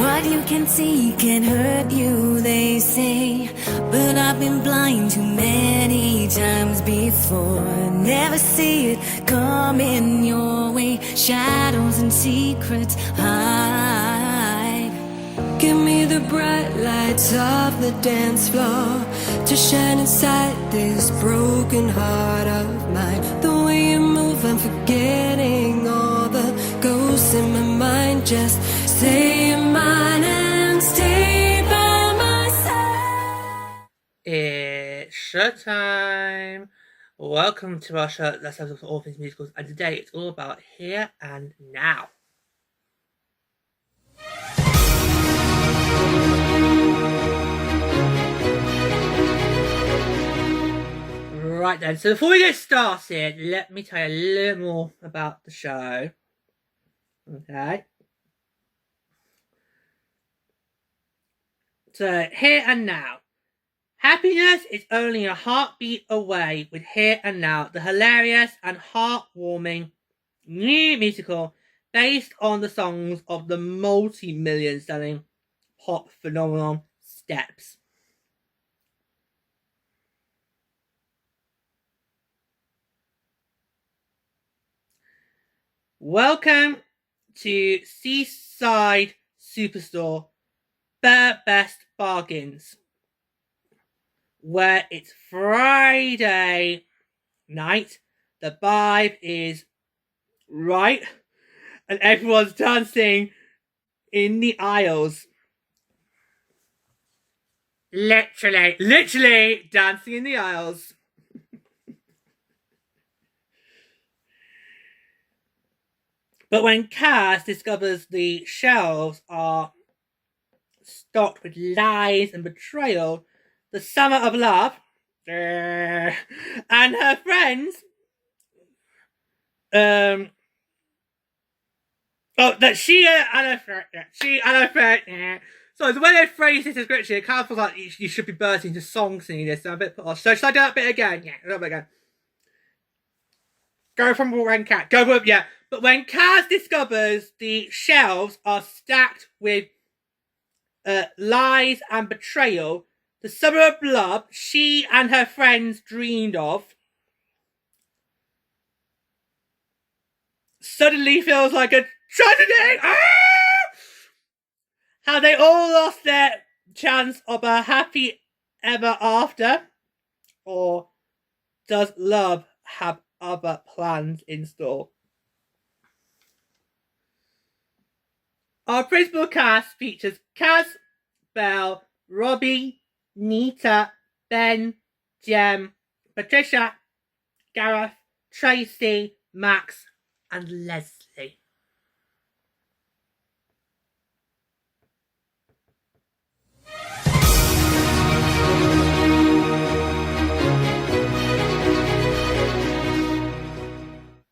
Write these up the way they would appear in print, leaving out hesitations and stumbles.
What you can see can hurt you, they say. But I've been blind too many times before. Never see it coming your way. Shadows and secrets hide. Give me the bright lights of the dance floor to shine inside this broken heart of mine. The way you move, I'm forgetting all the ghosts in my mind. Just say you're mine and stay by my side. It's Showtime. Welcome to our show. Let's have all things musicals, and today it's all about here and now. Right then, so before we get started, let me tell you a little more about the show. Okay. So, here and now. Happiness is only a heartbeat away with Here and Now, the hilarious and heartwarming new musical based on the songs of the multi-million selling pop phenomenon Steps. Welcome to Seaside Superstore, Best Bargains, where it's Friday night, the vibe is right, and everyone's dancing in the aisles. Literally dancing in the aisles. But when Kaz discovers the shelves are stocked with lies and betrayal, the summer of love, and her friends, she and her friend, so the way they phrase this description, it kind of feels like you should be bursting into song singing this, so I'm a bit put off. So should I do that bit again? Yeah, a little bit again. Go from when Kaz, But when Kaz discovers the shelves are stacked with lies and betrayal, the summer of love she and her friends dreamed of suddenly feels like a tragedy. How they all lost their chance of a happy ever after? Or does love have other plans in store? Our principal cast features Kaz, Belle, Robbie, Nita, Ben, Jem, Patricia, Gareth, Tracy, Max, and Leslie.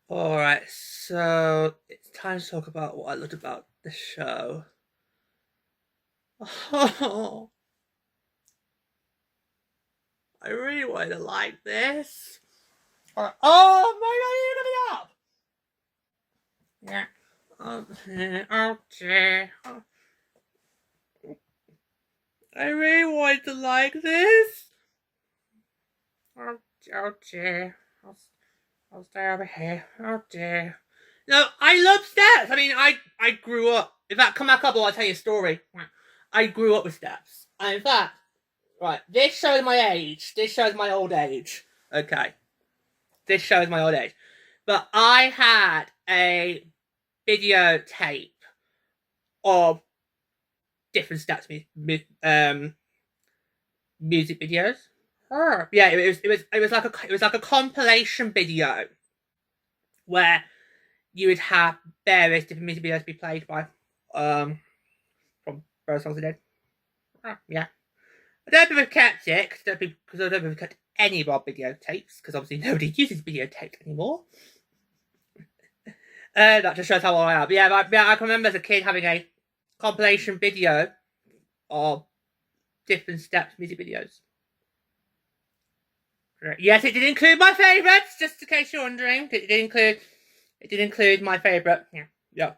Alright, so it's time to talk about what I loved about the show. Oh, I really wanted to like this. Oh my god, you're gonna be up! Yeah. Okay. I really wanted to like this. Oh dear. I'll stay over here. Oh dear. No, I love Steps. I mean, I grew up. In fact, come back up or I'll tell you a story. I grew up with Steps. And in fact, right, this shows my age. This shows my old age. Okay. This shows my old age. But I had a videotape of different Steps music videos. Yeah, it was like a compilation video where you would have various different music videos be played by from various songs I did. Yeah. I don't know if I've kept it because I don't know if I've kept any of our videotapes because obviously nobody uses videotapes anymore. That just shows how old I am. But yeah, I can remember as a kid having a compilation video of different Steps music videos. Yes, it did include my favourites, just in case you're wondering. It did include my favourite. Yeah.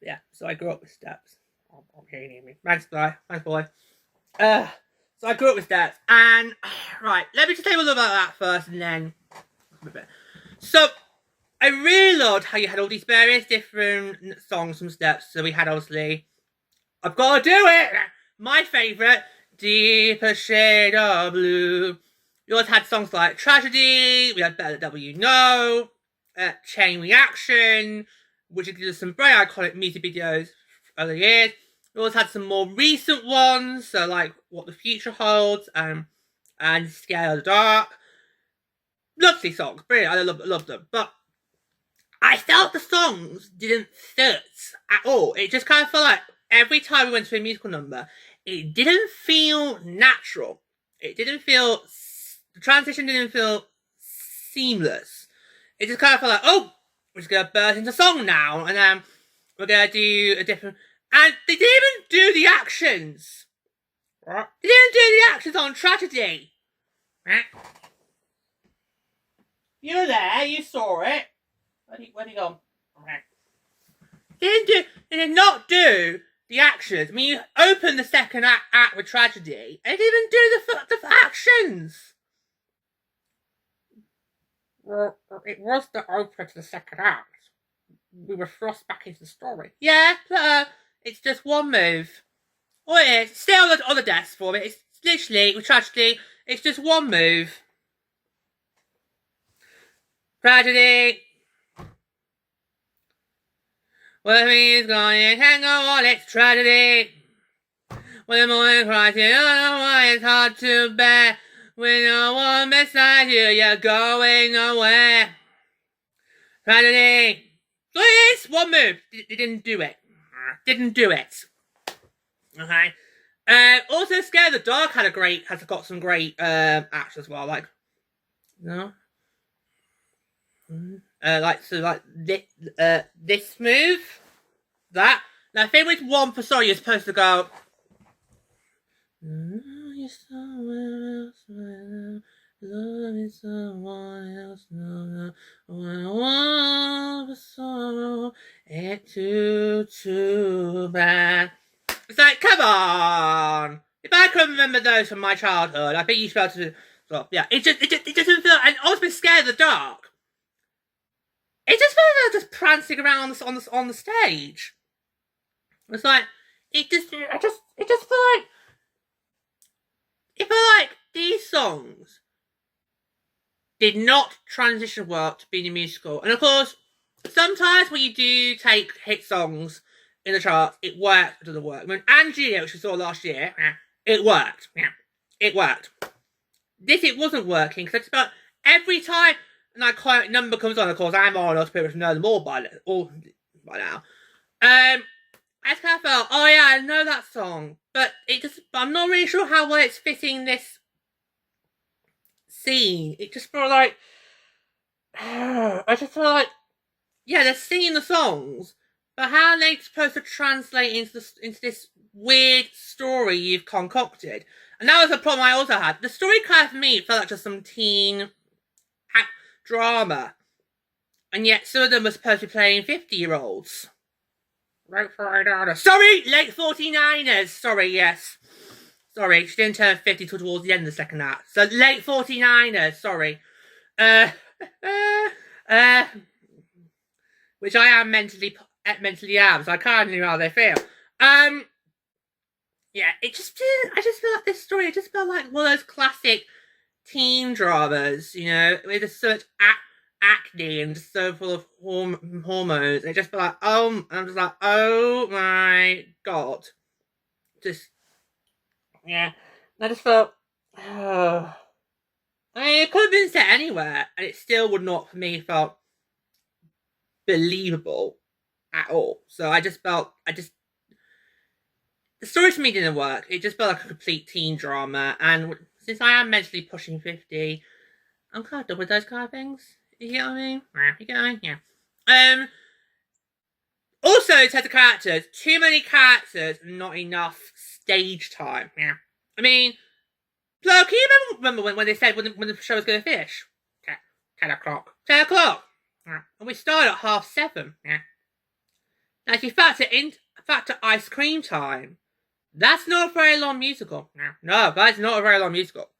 Yeah, so I grew up with steps. Oh, okay, me. Thanks, boy. Thanks, boy. So I grew up with steps, and right, let me just tell you a little about that first, and then. So I really loved how you had all these various different songs from steps. So we had obviously, I've Got to Do It. My favourite, Deeper Shade of Blue. We also had songs like Tragedy. We had Better the Devil You Know. Chain Reaction, which included some very iconic music videos over the years. We also had some more recent ones, so like What the Future Holds and Scared of the Dark. Lovely songs, brilliant. I love them, but I felt the songs didn't fit at all. It just kind of felt like every time we went to a musical number, it didn't feel natural. It didn't feel, the transition didn't feel seamless. It just kind of felt like, oh, we're just going to burst into song now, and then we're going to do a different, and they didn't even do the actions. What? They didn't do the actions on Tragedy. You were there, you saw it. Where'd he go? They did not do the actions. I mean, you open the second act with Tragedy, and they didn't even do the actions. Well, it was the opener to the second act. We were thrust back into the story. Yeah, but it's just one move. Or it is. Stay on the desk for me. It's literally, with Tragedy, it's just one move. Tragedy. Well, he's going, hang on, it's Tragedy. When the morning cries, you don't know why it's hard to bear. With no one beside you, you're going nowhere. Tragedy. Please, one move. They didn't do it. Didn't do it. Okay. Also, Scared of the Dark has got some great acts as well. Like, no. This move, that. Now, I think with one for sorry, you're supposed to go. You're somewhere else right now. Loving someone else, no. When I want for sorrow, it's too bad. It's like, come on. If I could remember those from my childhood, I think you should be able to. So, yeah, it doesn't feel. And also, Scared of the Dark. It just feels like just prancing around on the stage. It's like it just felt like these songs did not transition well to being a musical. And of course, sometimes when you do take hit songs in the charts, it works, it doesn't work. I mean, Angie, which we saw last year, it worked. Yeah, it worked. This, it wasn't working, because it's about every time an iconic number comes on, of course, I'm on, or people know them all by now. I just kind of felt, oh yeah, I know that song, but I'm not really sure how well it's fitting this scene. It just felt like, I just feel like, yeah, they're singing the songs, but how are they supposed to translate into this weird story you've concocted? And that was a problem I also had. The story kind of, for me, felt like just some teen drama. And yet some of them were supposed to be playing 50-year-olds. Late 49ers. Sorry, late 49ers. Sorry, yes. Sorry, she didn't turn 50 till towards the end of the second act. So late 49ers, sorry. Which I am mentally am, so I can't know how they feel. Yeah, I just feel like this story, it just felt like one of those classic teen dramas, you know, with so much acne and just so full of hormones. It just felt like, I'm just like, oh my god. Just, yeah. I just felt, I mean, it could have been set anywhere, and it still would not, for me, felt believable at all. So I just felt, the story to me didn't work. It just felt like a complete teen drama, and since I am mentally pushing 50, I'm kind of done with those kind of things. You get what I mean? You get what I mean? Yeah. Also, in terms of characters, too many characters, not enough stage time. Yeah. I mean, Flo, can you remember when they said when the show was going to finish? 10 o'clock. 10 o'clock. Yeah. And we started at 7:30. Yeah. Now, if you factor Ice Cream Time, that's not a very long musical. No, that's not a very long musical.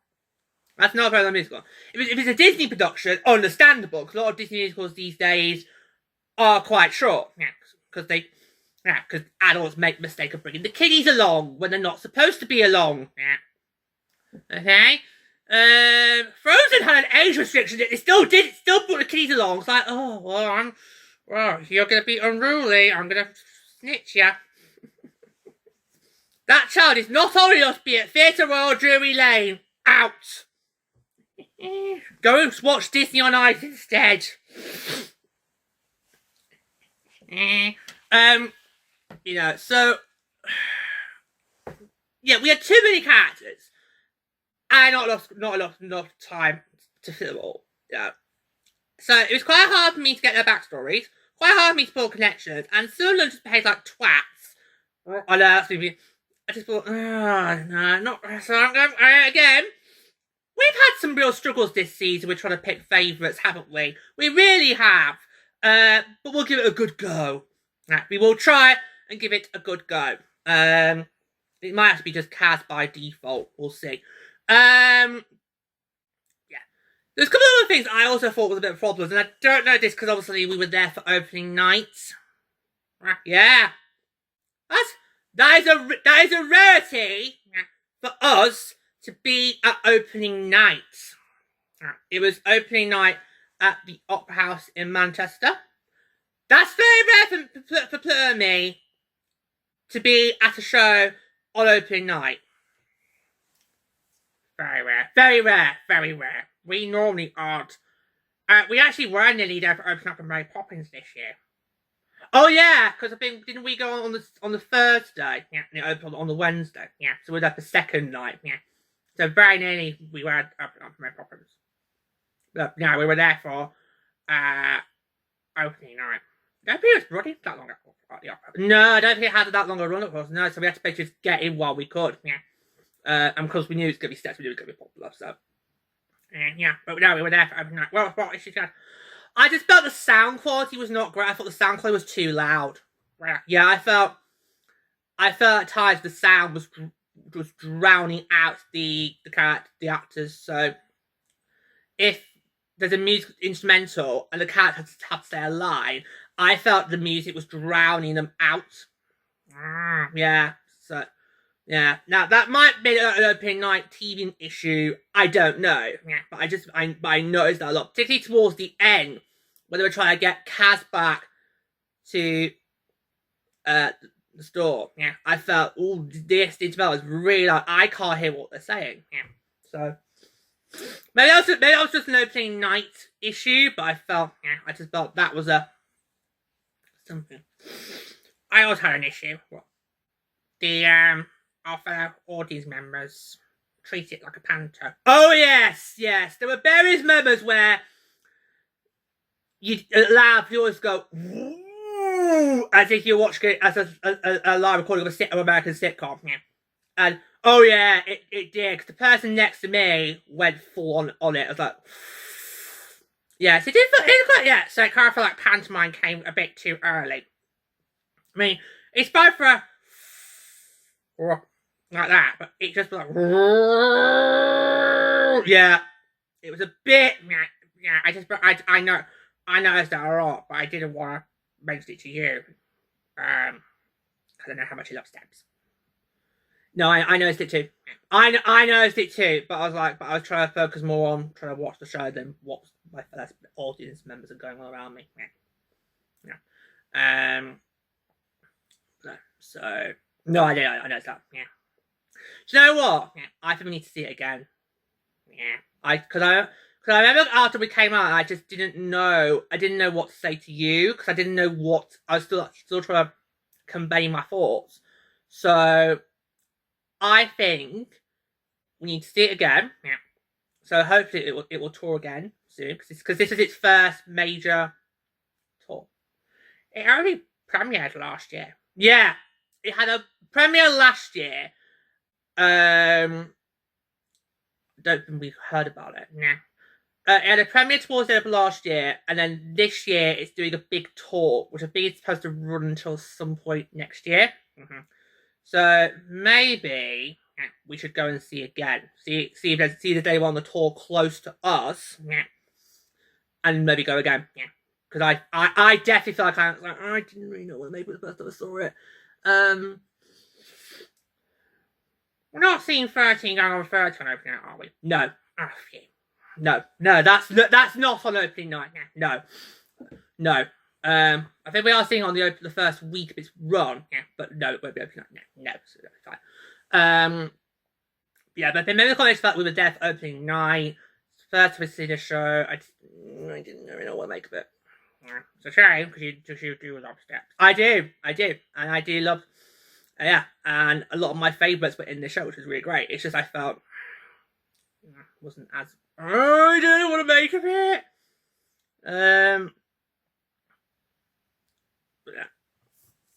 That's not a very long musical. If it's a Disney production, understandable, because a lot of Disney musicals these days are quite short. Because adults make the mistake of bringing the kiddies along when they're not supposed to be along. Okay? Frozen had an age restriction. It still brought the kiddies along. It's like, oh, well, you're going to be unruly. I'm going to snitch ya. That child is not old enough to be at Theatre Royal Drury Lane. Out. Go and watch Disney on Ice instead. So yeah, we had too many characters, and not enough time to fill them all. Yeah, so it was quite hard for me to get their backstories, quite hard for me to build connections, and some of them just behaved like twats. I just thought, no, not so. I'm going again. We've had some real struggles this season. We're trying to pick favourites, haven't we? We really have. But we'll give it a good go. We will try and give it a good go. It might have to be just cast by default. We'll see. Yeah. There's a couple of other things I also thought was a bit of problems, and I don't know this because obviously we were there for opening night. Yeah. That is a rarity for us to be at opening night. It was opening night at the Opera House in Manchester. That's very rare for me to be at a show on opening night. Very rare. Very rare. Very rare. We normally aren't. We actually were nearly there for opening up for Mary Poppins this year. Oh yeah, because didn't we go on the Thursday? Yeah, and it opened on the Wednesday. Yeah, so we're there for second night. Yeah, so very nearly we were opening up for Mary Poppins. But no, we were there for opening night. I don't think it was running that long at the opera. No, I don't think it had that long a run up for us. No, so we had to basically just get in while we could. Yeah, and because we knew it was going to be steps, we knew it was going to be popular. So yeah, but no, we were there for opening night. Well, what issue had? I just felt the sound quality was not great. I thought the sound quality was too loud. Yeah, I felt at times the sound was drowning out the actors. So if there's a music instrumental and the characters have to say a line, I felt the music was drowning them out. Yeah, so yeah. Now that might be an opening night TV issue. I don't know. Yeah, but I noticed that a lot, particularly towards the end when they were trying to get Kaz back to the store. Yeah, I felt this development is really like I can't hear what they're saying. Yeah, so maybe that was just an opening night issue, but I just felt that was something. I also had an issue. Our fellow audience members treat it like a panto. Oh yes. There were various moments where you allow viewers to go woo, as if you're watching it as a live recording of an American sitcom. Yeah. And oh yeah, it did. Because the person next to me went full on it. I was like, yes, it did. Yeah. So I kind of felt like pantomime came a bit too early. I mean, it's both for like that, but it just was like, yeah, it was a bit, yeah. I noticed that a lot, but I didn't want to mention it to you, because I know how much you love stamps. No, I noticed it too. I noticed it too, but I was trying to focus more on trying to watch the show than what my fellow audience members are going on around me. Yeah. So no, I noticed that. Yeah. Do you know what? Yeah, I think we need to see it again. Yeah, because I remember after we came out, I just didn't know. I didn't know what to say to you because I didn't know what I was still trying to convey my thoughts. So I think we need to see it again. Yeah. So hopefully it will tour again soon because this is its first major tour. It only premiered last year. Yeah, it had a premiere last year. Don't think we've heard about it. Nah. It had a premiere towards the end of last year, and then this year it's doing a big tour, which I think it's supposed to run until some point next year. So maybe we should go and see again. See if there's anyone on the tour close to us, and maybe go again. Because I definitely feel like I didn't really know what to make the first time I saw it. We're not seeing 13 going on 13 opening night, are we? No. Oh, yeah. No, that's not on opening night. No. I think we are seeing on the first week of its run. But no, it won't be opening night. No, so that'll be fine. But then maybe the comments that we were there for opening night. First time we see the show, I didn't really know what to make of it. It's a shame because you do love steps. I do, and I do love. And a lot of my favourites were in the show, which was really great. It's just I felt wasn't as I don't know what to make of it. But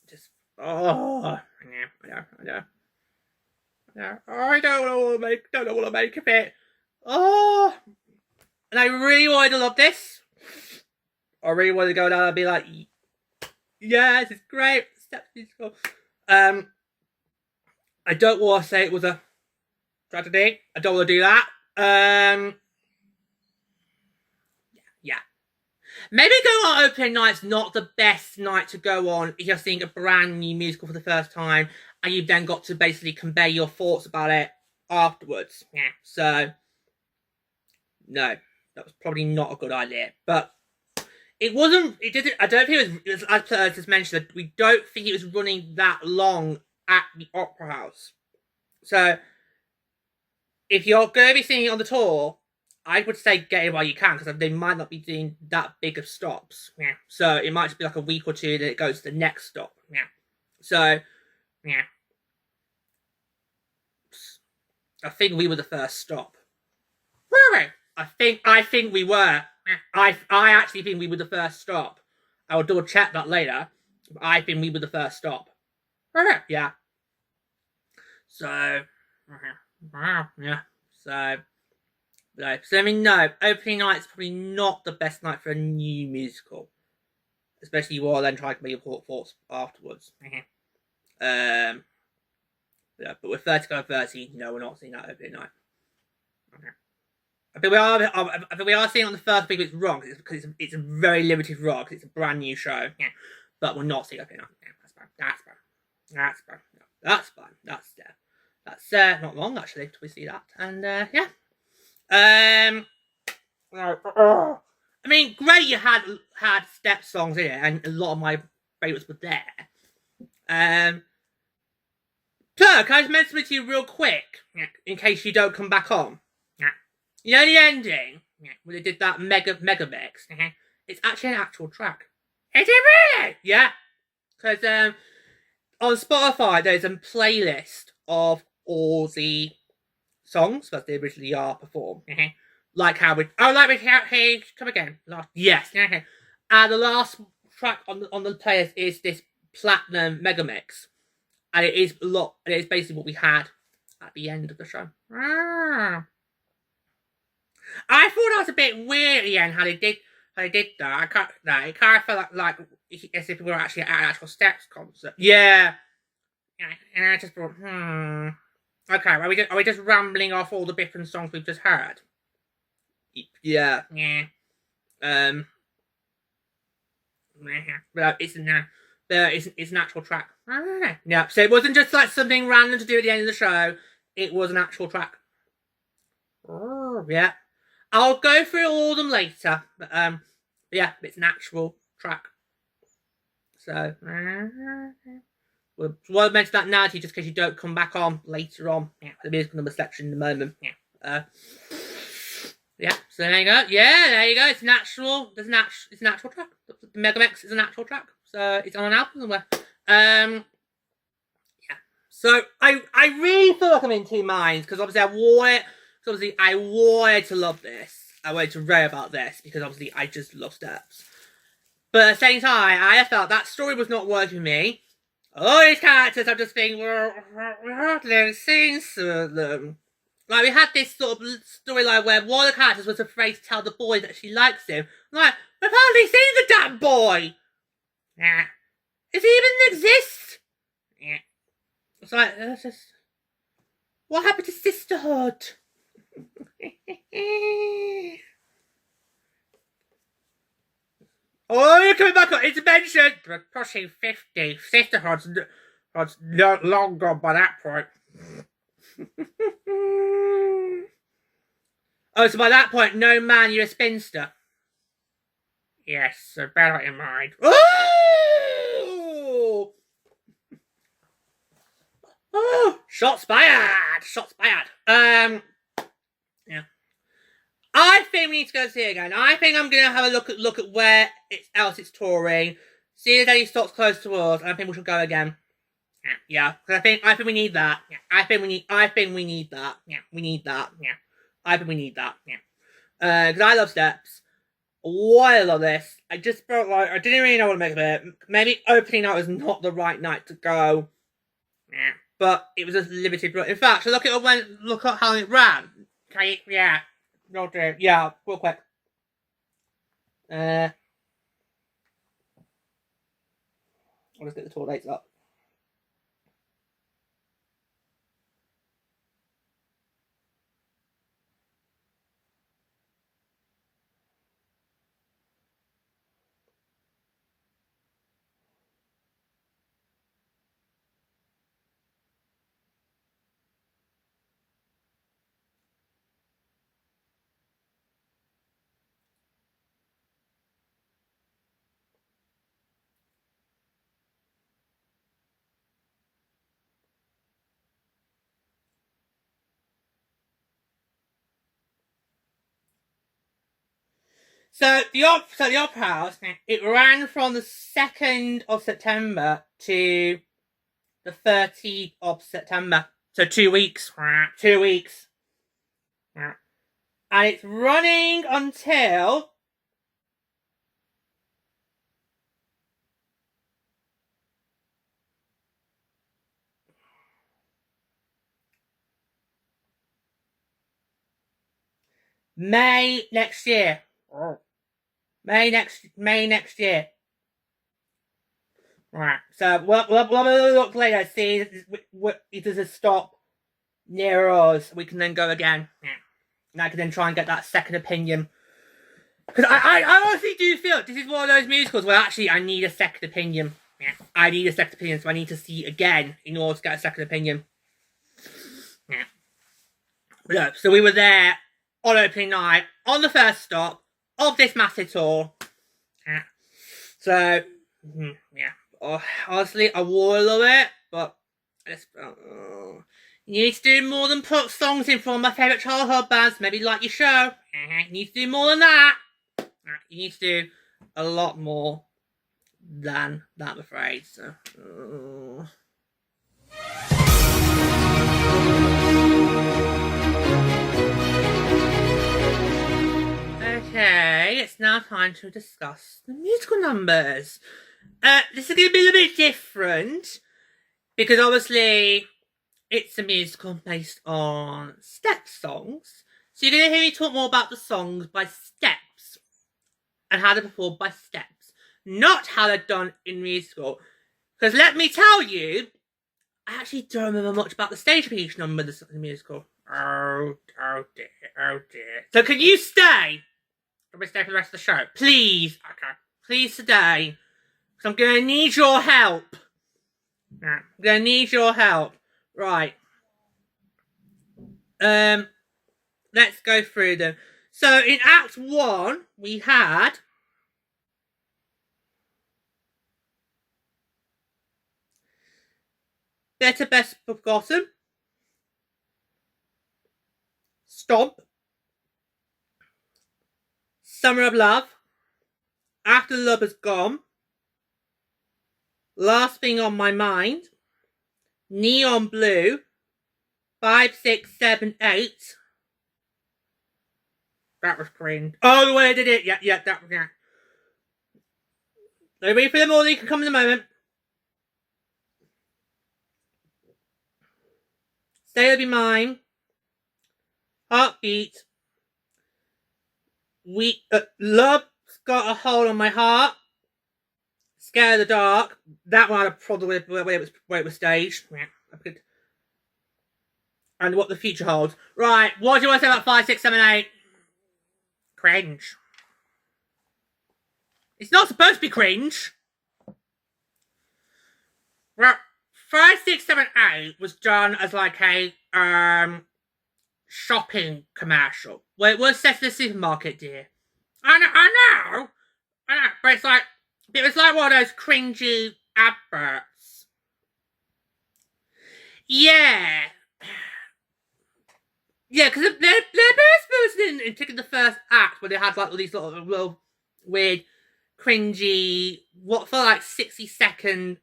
just I know. I don't know what to make of it. And I really wanted to love this. I really wanted to go down and be like, yes, it's great. Steps musical. I don't want to say it was a tragedy. I don't want to do that. Maybe going on opening night's not the best night to go on if you're seeing a brand new musical for the first time and you've then got to basically convey your thoughts about it afterwards. So, no, that was probably not a good idea. But it wasn't, I don't think it was as Per just mentioned, we don't think it was running that long at the Opera House. So, if you're going to be seeing it on the tour, I would say get it while you can, because they might not be doing that big of stops. So, it might just be like a week or two, then it goes to the next stop. So, I think we were the first stop. Were we? I think we were. I actually think we were the first stop. I will double check that later. But I think we were the first stop. Yeah. So, So I mean, no, opening night's probably not the best night for a new musical, especially while then trying to make your thoughts afterwards. But with 30 go 30, no, we're not seeing that opening night. I think we are seeing it on the first week. It's wrong because it's a very limited run because it's a brand new show. But we're not seeing opening night. That's fine. That's not long actually till we see that. And I mean, great you had step songs in it, and a lot of my favourites were there. So, can I just mention it to you real quick, in case you don't come back on? You know the ending, when they did that mega mix? It's actually an actual track. Is it really? Yeah. Because on Spotify, there's a playlist of all the songs that they originally are performed. Like how we hey, come again. Yes. And the last track on the playlist is this platinum mega mix, and it is basically what we had at the end of the show. I thought that was a bit weird at the end how they did that. It kind of felt like as if we were actually at an actual Steps concert. Yeah. And I just thought, okay, are we just rambling off all the different songs we've just heard? Yeah. But it's an actual track. Yeah. So it wasn't just like something random to do at the end of the show. It was an actual track. Yeah. I'll go through all of them later. But yeah, it's an actual track. So we'll mention that now to you just in case you don't come back on later on. The musical number section in a moment. Yeah, so there you go. Yeah, there you go. It's an actual track. The Mega Mix is an actual track. So it's on an album somewhere. Yeah. So I really feel like I'm in two minds because obviously I wanted to love this. I wanted to rave about this because obviously I just love Steps. But at the same time, I felt that story was not working for me. All these characters, I'm just thinking, we hardly seen some of them. Like, we had this sort of storyline where one of the characters was afraid to tell the boy that she likes him. Like, we've hardly seen the damn boy! Yeah. Does he even exist? Yeah. It's like, it's just... What happened to sisterhood? Oh, you're coming back on intervention! We're pushing 50. Sisterhood's not long gone by that point. Oh, so by that point, no man, you're a spinster. Yes, so bear that in mind. Oh! Oh! Shots fired! Shots fired. Yeah. I think we need to go see it again. I think I'm gonna have a look at where else it's touring. See if any stops close to us, and I think we should go again. Yeah. Because I think we need that. Yeah. I think we need that. Yeah. We need that. Yeah. I think we need that. Yeah. Because I love steps. Why I love this. I just felt like I didn't really know what to make of it. Maybe opening night was not the right night to go. Yeah. But it was a limited run. In fact, so look at how it ran. Okay, yeah. Yeah, real quick. I'll just get the tour dates up. So the Opera House, it ran from the 2nd of September to the 30th of September. So 2 weeks. 2 weeks. And it's running until May next year. May next year. Right. So we'll look later. See if there's a stop near us. We can then go again. Yeah. And I can then try and get that second opinion. Because I honestly do feel this is one of those musicals where actually I need a second opinion. Yeah. I need a second opinion, so I need to see it again in order to get a second opinion. Yeah. Look, so we were there on opening night, on the first stop of this massive tour. Yeah. So, yeah. Oh, honestly, I would love it, but you need to do more than put songs in from my favourite childhood bands, maybe like your show. You need to do more than that. You need to do a lot more than that, I'm afraid. So, Okay, it's now time to discuss the musical numbers. This is going to be a little bit different because obviously it's a musical based on step songs. So you're going to hear me talk more about the songs by steps and how they're performed by steps, not how they're done in musical. Because let me tell you, I actually don't remember much about the stage piece number of the musical. Oh dear. So can you stay? Can we stay for the rest of the show? Please. Okay. Please stay. Because I'm going to need your help. I'm going to need your help. Right. Let's go through them. So in Act 1, we had Better Best Forgotten, Stomp, Summer of Love, After Love Has Gone, Last Thing on My Mind, Neon Blue, 5, 6, 7, 8. That was cringe. Oh, the way I did it. Yeah, that was, yeah. So wait for them all, you can come in a moment. Stay Will Be Mine, Heartbeat. Love's got a hold on my heart. Scared of the dark. That one I had a problem with where it was staged. And what the future holds. Right, what do you want to say about 5, 6, 7, 8? Cringe. It's not supposed to be cringe. Well, 5, 6, 7, 8 was done as like a shopping commercial. Well, it was set to the supermarket, dear. I know, but it's like, it was like one of those cringy adverts. Yeah. Yeah, because they're supposed in taking the first act where they had like all these little weird, cringy, what felt like 60-second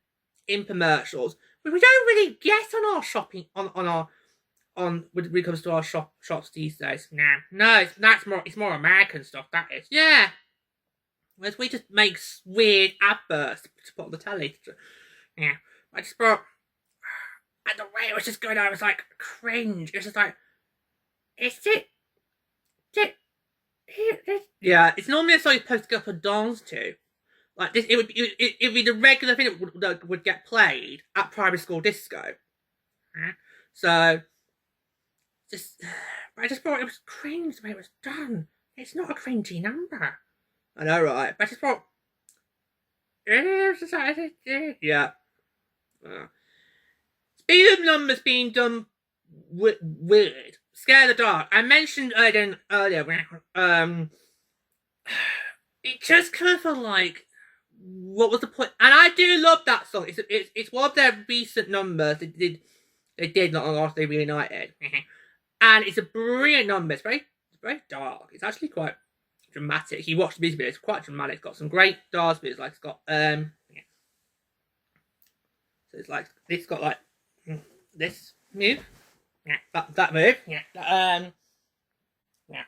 infomercials, but we don't really get on our shopping on when it comes to our shops these days. No, it's more American stuff. That is, yeah. Whereas we just make weird adverts to put on the telly. Yeah, I just thought, and the way it was just going on, it was like cringe. It was just like, yeah, it's normally a song you're supposed to go up and dance to. Like this, it would be the regular thing that would get played at primary school disco. So, I just thought it was cringe the way it was done. It's not a cringy number. I know, right? But I just thought, yeah. Speed of numbers being done weird. Scare the dark. I mentioned earlier, it just kind of felt like, what was the point? And I do love that song. It's one of their recent numbers they did not long after they reunited. And it's a brilliant number. It's very dark. It's actually quite dramatic. You watch the music video, it's quite dramatic. It's got some great dance bits. Like it's got So it's like this move. Yeah, that move. Yeah. Yeah.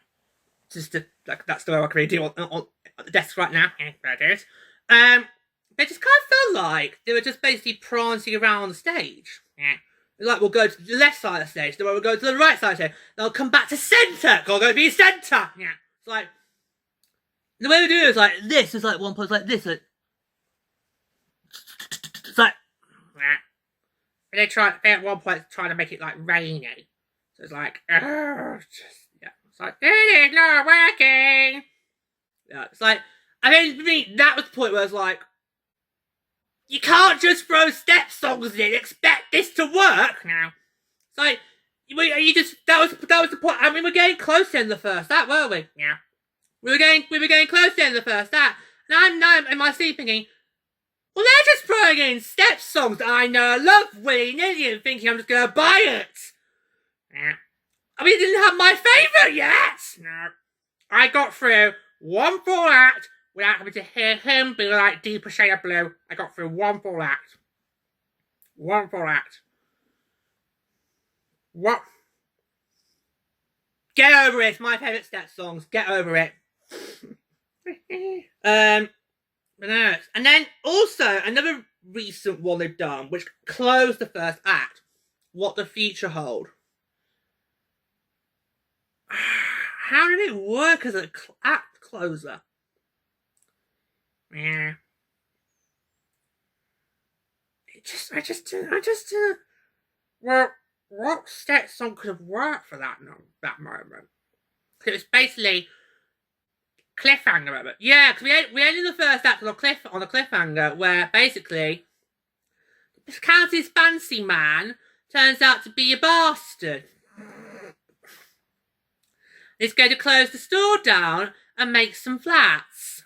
Just like that's the way I can really do on the desk right now. Yeah, there it is. They just kind of felt like they were just basically prancing around the stage. Yeah. Like we'll go to the left side of the stage, then we'll go to the right side of the stage, then we'll come back to centre. Gotta go be centre. Yeah. It's like the way we do it is like this. Is like one pose like this. Like, it's like and they at one point trying to make it like rainy. So it's like yeah. It's like it is not working. Yeah. It's like I mean for me that was the point where I was like, you can't just throw step songs in and expect this to work now. It's like you just that was the point. I mean we're getting closer in the first act, weren't we? Yeah. We were getting closer in the first act. And I'm now in my sleep thinking, well they're just throwing in step songs that I know I love willy-nilly and thinking I'm just gonna buy it. Yeah. I mean it didn't have my favourite yet. No. I got through one full act without having to hear him be like deeper shade of blue. I got through one full act. One full act. What? Get over it. It's my favourite step songs. Get over it. But no. And then also another recent one they've done, which closed the first act. What the Future Hold. How did it work as an act closer? Yeah. I just well, what step song could have worked for that moment? Because it's basically cliffhanger moment. Yeah, because we ended the first act on a cliffhanger where basically this County's fancy man turns out to be a bastard. He's going to close the store down and make some flats.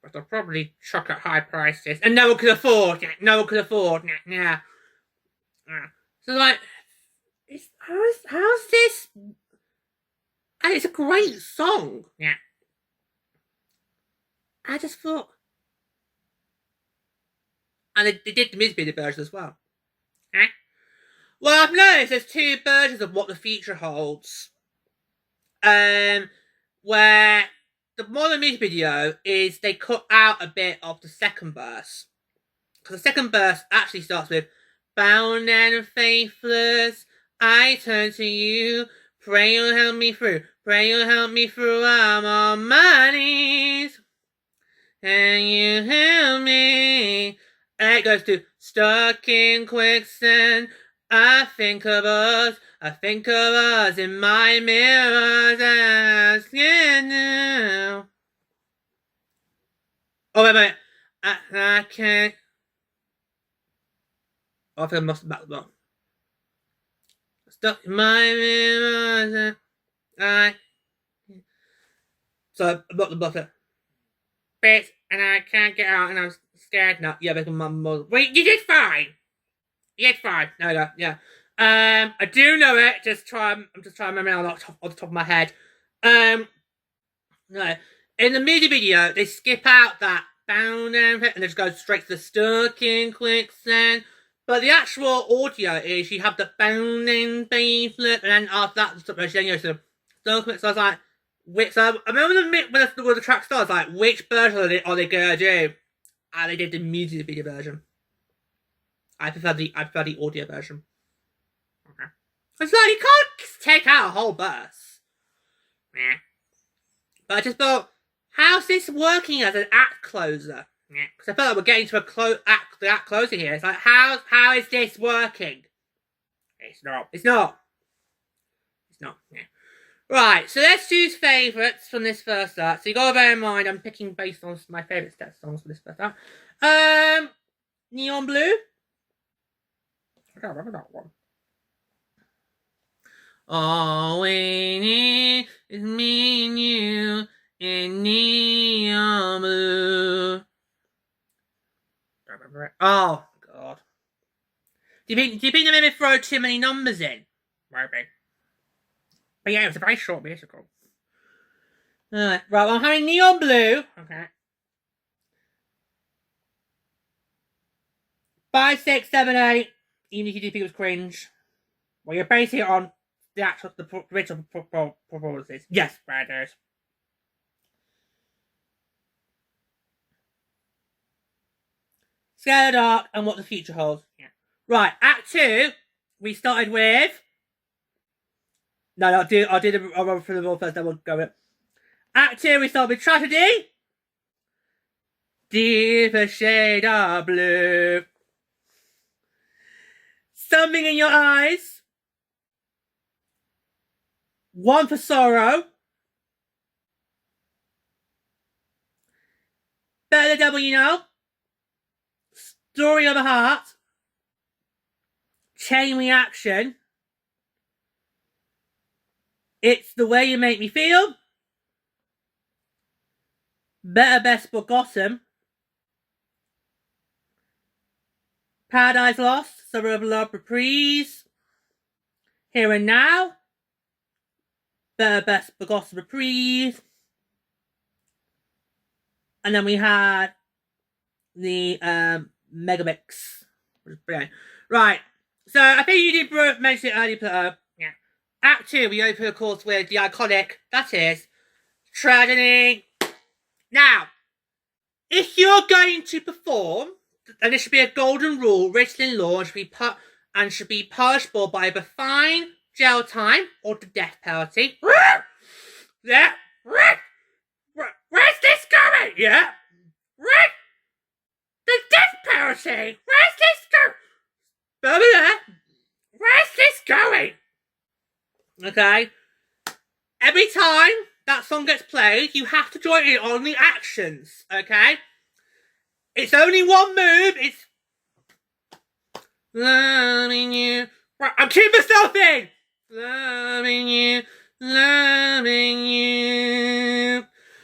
But they'll probably chuck at high prices. And no one could afford. No one could afford. Yeah. So like, how's this? And it's a great song. Yeah. I just thought. And they did the music video version as well. Well, I've noticed there's two versions of What the Future Holds. Where the modern music video is they cut out a bit of the second verse. Because the second verse actually starts with, bound and faithless, I turn to you, Pray you'll help me through. Pray you'll help me through. I'm on my knees. And you help me. And it goes to stuck in quicksand. I think of us in my mirrors asking now. Oh, wait. I can't. Oh, I think I must have back the stuck in my mirrors. So I got the butter. Bit, and I can't get out, and I'm scared. No, yeah, because my mother. Wait, you did fine. You did fine. There we go. Yeah. I do know it. I'm just trying to remember now off the top of my head. No. In the music video, they skip out that bound and they just go straight to the stuck in quicksand. But the actual audio is you have the bounding B flip, and then after that, then you go to the stuck in. So I was like, so I remember when the track starts, like, which version are they gonna do? And they did the music video version. I prefer the audio version. Okay. It's like you can't take out a whole verse. Yeah. But I just thought, how's this working as an act closer? Yeah. Because I felt like we're getting to the act closer here. It's like, how is this working? It's not. It's not. Yeah. Right, so let's choose favourites from this first act. So you gotta bear in mind, I'm picking based on my favourite step songs for this first act. Neon Blue. I can't remember that one. All we need is me and you in neon blue. Don't remember it. Oh, God. Do you think they made me throw too many numbers in? Maybe. But yeah, it was a very short musical. Right, well, I'm having Neon Blue. Okay. 5, 6, 7, 8. Even if you do think it was cringe. Well, you're basing it on the original performances. Yes, brothers. Scare the Dark and What the Future Holds. Yeah. Right, Act 2, we started with... No, I'll run through them all first, then we'll go with it. Act 2, we start with Tragedy. Deeper shade of blue. Something in Your Eyes. One for Sorrow. Better the Devil You Know. Story of a Heart. Chain Reaction. It's the Way You Make Me Feel. Better Best Forgotten. Paradise Lost. Summer of Love Reprise. Here and Now. Better Best Forgotten Reprise. And then we had the Megamix. Right. So I think you did mention it earlier, Pluto. Yeah. Act 2, we open, of course, with the iconic, that is, Tragedy. Now, if you're going to perform, and this should be a golden rule written in law, and should be punishable by either fine, jail time, or the death penalty. Yeah. Where's this going? Yeah. The death penalty. Where's this going? Over there. Where's this going? Okay. Every time that song gets played, you have to join in on the actions. Okay. It's only one move. It's loving you. Right, I'm keeping myself in. Loving you.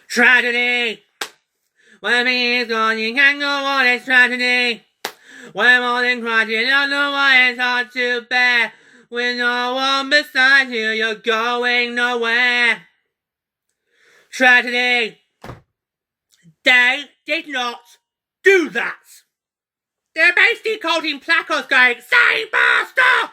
Tragedy. When me is gone, you can't go on. It's tragedy. When more than cries, you don't know why it's hard to bear. With no one beside you, you're going nowhere. Tragedy. They did not do that. They're basically holding placards going, "Save Master!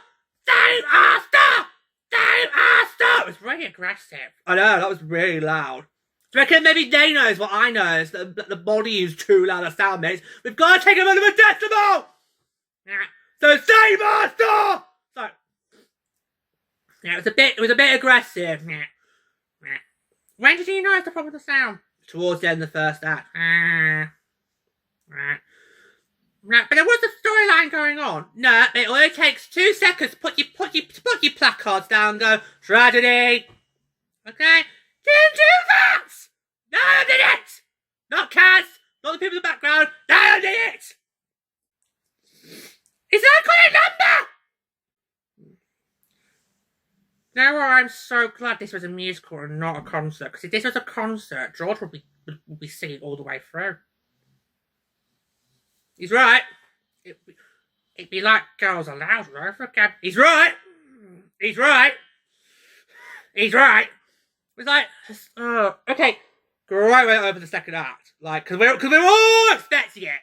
Save Master! Save Master!" It was very aggressive. I know, that was really loud. Do you reckon maybe they knows what I know is that the body is too loud a sound mix? We've got to take him under a decibel! So, "Save Master!" So, Yeah, it was a bit aggressive. Yeah. Yeah. When did you notice the problem with the sound? Towards the end of the first act. Right. Right, but there was a storyline going on. No, it only takes 2 seconds to put your placards down and go, tragedy. Okay? Didn't do that! Dial did it! Not Kaz, not the people in the background. Dial did it! Is that a correct number? Now I'm so glad this was a musical and not a concert. Because if this was a concert, George would be singing all the way through. He's right. It'd be like Girls Aloud over again. He's right. He's right. He's right. It's like, okay, great way to open the second act. Like, because we're all expecting it.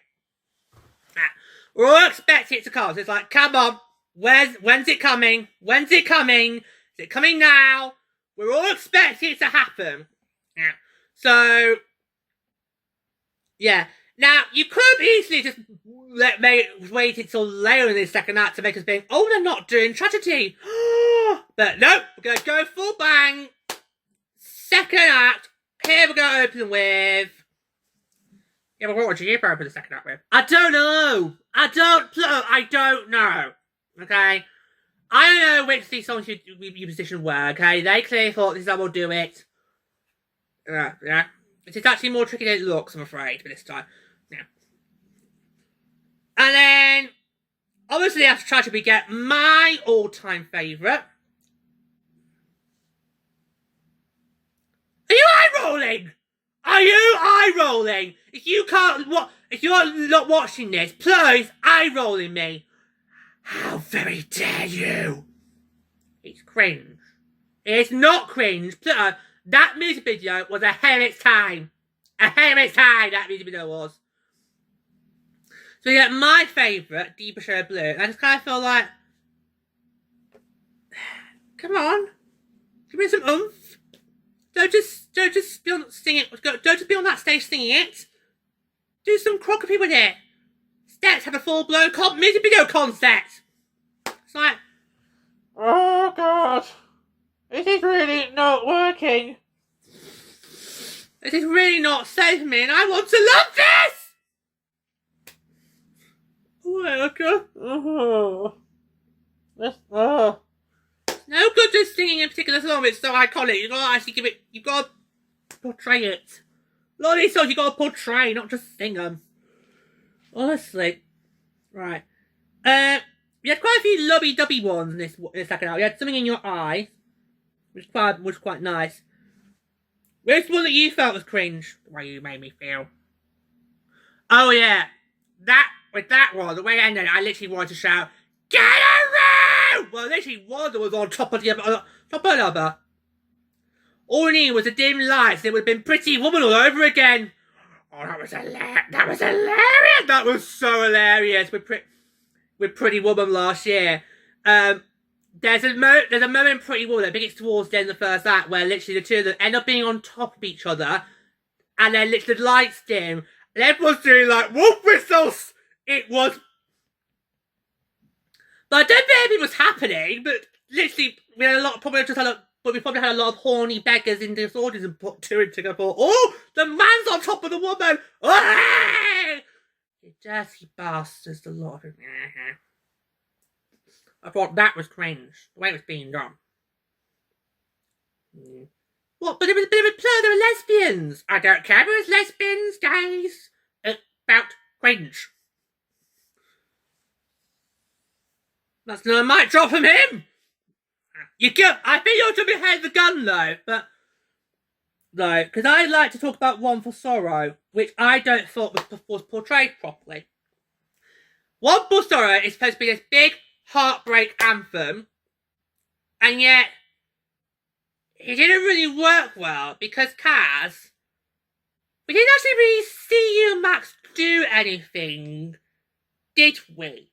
We're all expecting it to come. So it's like, come on, when's it coming? When's it coming? Is it coming now? We're all expecting it to happen. Yeah. So, yeah. Now, you could easily just wait until later in the second act to make us think, oh, they're not doing tragedy. But nope, we're going to go full bang. Second act, here we're going to open with... Yeah, but what would you open the second act with? I don't know. I don't know. Okay? I don't know which of these songs you position were, okay? They clearly thought this is how we'll do it. Yeah. It's actually more tricky than it looks, I'm afraid, for this time. Yeah. And then, obviously, after tragedy, we get my all-time favourite. Are you eye-rolling? Are you eye-rolling? If you're not watching this, please eye-rolling me. How very dare you? It's cringe. It's not cringe. That music video was ahead of its time. Ahead of its time, that music video was. So yeah, my favourite, Deeper Shade of Blue. And I just kind of feel like, come on, give me some oomph. Don't just be on singing. Don't just be on that stage singing it. Do some choreography with it. Steps have a full-blown music video concept. It's like, oh god, this is really not working. This is really not safe for me, and I want to love this. Oh, okay. No good just singing a particular song, it's so iconic. You gotta actually you gotta portray it. A lot of these songs you gotta portray, not just sing them. Honestly. Right. We had quite a few lovey-dovey ones in this second hour. We had Something in Your Eye, which was quite nice. Where's the one that you felt was cringe? The way you made me feel. Oh yeah. With that one, the way it ended, I literally wanted to shout, get around! Well, literally one of them was on top of the other. All we needed was a dim light, and it would have been Pretty Woman all over again. Oh, that was hilarious. That was so hilarious with Pretty Woman last year. There's a moment in Pretty Woman, I think it's towards the end of the first act, where literally the two of them end up being on top of each other, and then literally the lights dim, and everyone's doing like wolf whistles. It was... But I don't think it was happening, but literally, we probably had a lot of horny beggars in this audience and put two and together. Oh, the man's on top of the woman! Oh, you dirty bastards, the lot of... I thought that was cringe, the way it was being done. What? But it was a bit of a plur, they were lesbians. I don't care if it was lesbians, guys. About cringe. That's another mic drop from him. I think you're jumping ahead of the gun though, but no, because I like to talk about One for Sorrow, which I don't thought was portrayed properly. One for Sorrow is supposed to be this big heartbreak anthem, and yet it didn't really work well because Kaz, we didn't actually really see you and Max do anything, did we?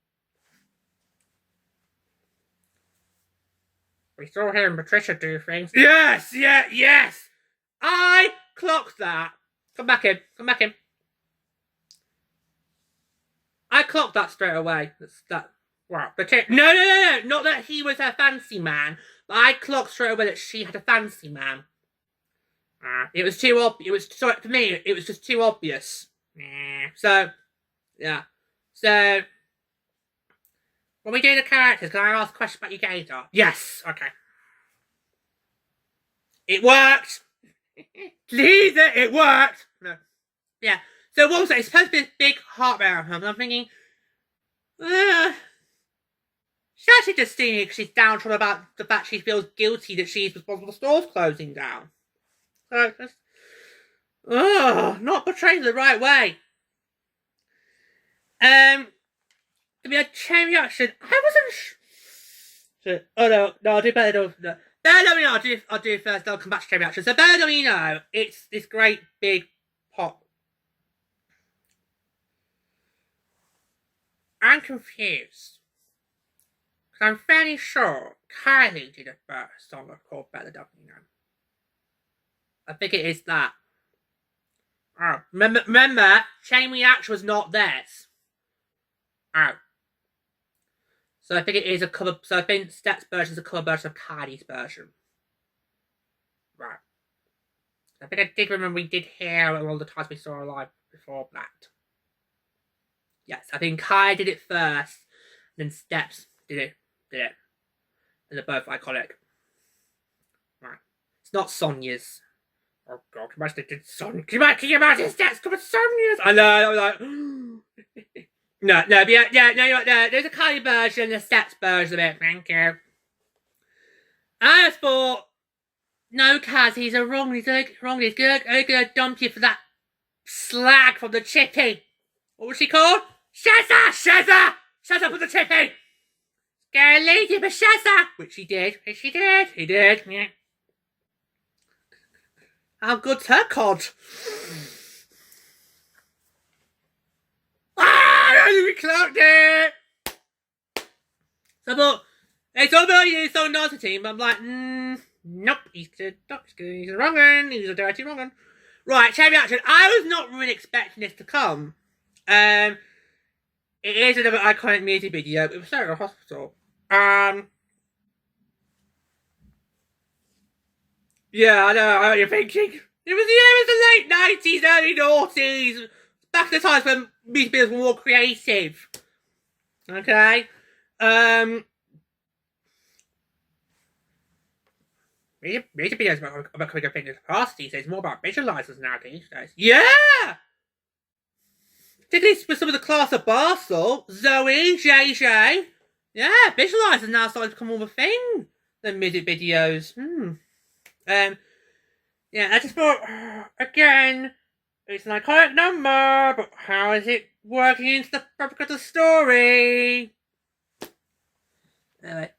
We saw him and Patricia do things. Yes! I clocked that. Come back in. I clocked that straight away. Well, no, not that he was her fancy man, but I clocked straight away that she had a fancy man. It was too obvious. For me, it was just too obvious. So, yeah. So, when we do the characters, can I ask a question about your gaydar? Yes. Okay. It worked. Please, it worked. No. Yeah. So what was it? It's supposed to be a big heartburn. I'm thinking, she's actually just seeing it because she's downtrodden about the fact she feels guilty that she's responsible for stores closing down. So, not portrayed the right way. To be a chain reaction, I wasn't no, I'll do better. No. I'll do first, I'll come back to chain reaction. So better than you know, it's this great big pot. I'm confused. Because I'm fairly sure Kylie did a first song called Better Than You Know. I think it is that. Oh, remember, chain reaction was not theirs. Oh. So I think it is a cover. So I think Steps' version is a cover version of Kylie's version. Right. I think I did remember we did hear all the times we saw her live before that. Yes, I think Kylie did it first, then Steps did it. And they're both iconic. Right. It's not Sonia's. Oh god, can you imagine they did Sonia? Can you imagine Steps covered Sonia's? I know, I was like, No, but there's a Kylie version, a Steps version of it, thank you. I just thought, no, Kaz, he's wrong, he's gonna dump you for that slag from the chippy. What was she called? Shazza! Shazza for the chippy! Gonna leave you for Shazza! Which he did, yeah. How good's her cod? We clocked it! So, but it's all about you, so not the team. But I'm like, nope, he's a wrong one. He's a dirty wrong one. Right, chain reaction. I was not really expecting this to come. It is another iconic music video. It was set at a hospital. Yeah, I know what you're thinking. It was the late 90s, early noughties. Back in the times when music videos were more creative. Okay? Music videos are becoming a thing in the past these days. More about visualizers now these days. Yeah! Particularly with some of the class of Barstool, Zoe, JJ. Yeah, visualizers now starting to become more of a thing than music videos. Yeah, I just thought, again, it's an iconic number, but how is it working into the fabric of the story? Anyway.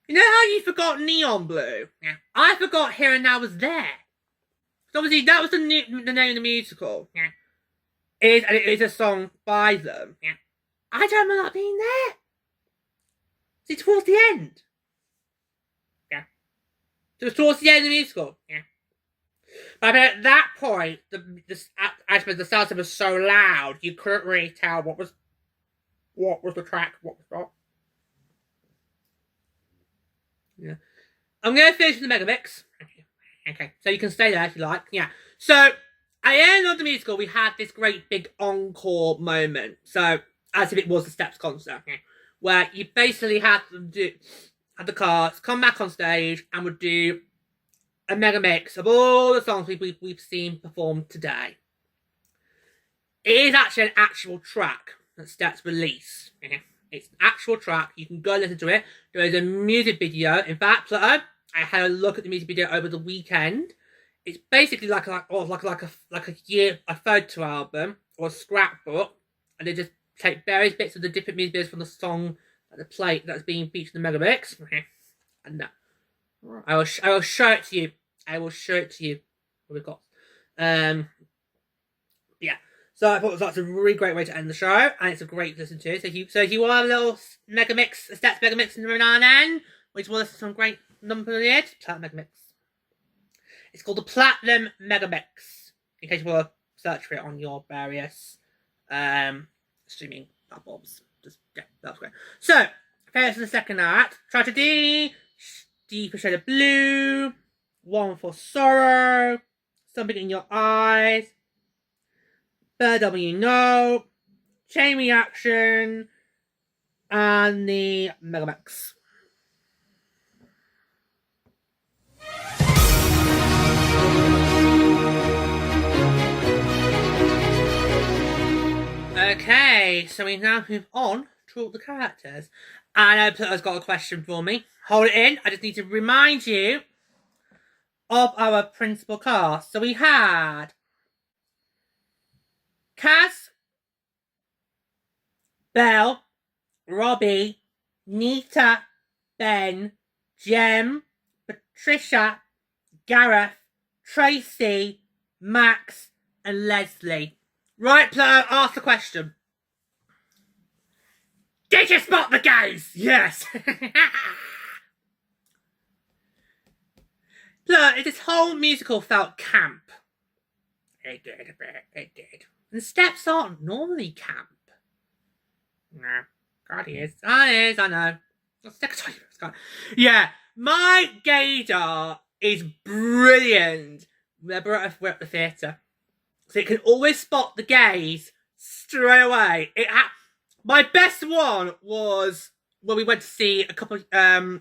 You know how you forgot Neon Blue? Yeah. I forgot Here and Now was there. So obviously that was the name of the musical. Yeah. And it is a song by them. Yeah. I don't remember that being there. See, towards the end. Yeah. So it was towards the end of the musical. Yeah. But at that point, the sound was so loud, you couldn't really tell what was the track, what was what. Yeah. I'm going to finish with the mega mix. Okay, so you can stay there if you like. Yeah. So, at the end of the musical, we had this great big encore moment. So, as if it was the Steps concert. Yeah, where you basically had the cast come back on stage and would do a mega mix of all the songs we've seen performed today. It is actually an actual track that Steps released. Yeah. It's an actual track. You can go and listen to it. There is a music video. In fact, I had a look at the music video over the weekend. It's basically like a photo album or a scrapbook, and they just take various bits of the different music videos from the song that's being featured in the mega mix. And I will show it to you. I will show it to you. What we've got. Yeah. So I thought that's a really great way to end the show, and it's a great listen to. So if you want a little mega mix, a Steps mega mix every now and then, or you want to listen to some great number here, Platinum Mega Mix. It's called the Platinum Mega Mix. In case you want to search for it on your various streaming platforms. That's great. So, first and the second act. Tragedy, Deeper Shade of Blue, One for Sorrow, Something in Your Eyes, Bird W No, Chain Reaction, and the Megamax. Okay, so we now move on to all the characters. And I Plutter's got a question for me. Hold it in. I just need to remind you of our principal cast. So we had Kaz, Belle, Robbie, Nita, Ben, Jem, Patricia, Gareth, Tracy, Max, and Leslie. Right, Pluto, ask the question. Did you spot the gays? Yes. Look, this whole musical felt camp. It did a bit, it did. And the steps aren't normally camp. No. God, he is. I know. Yeah, my gaydar is brilliant. We're at the theatre. So it can always spot the gays straight away. My best one was when we went to see a couple of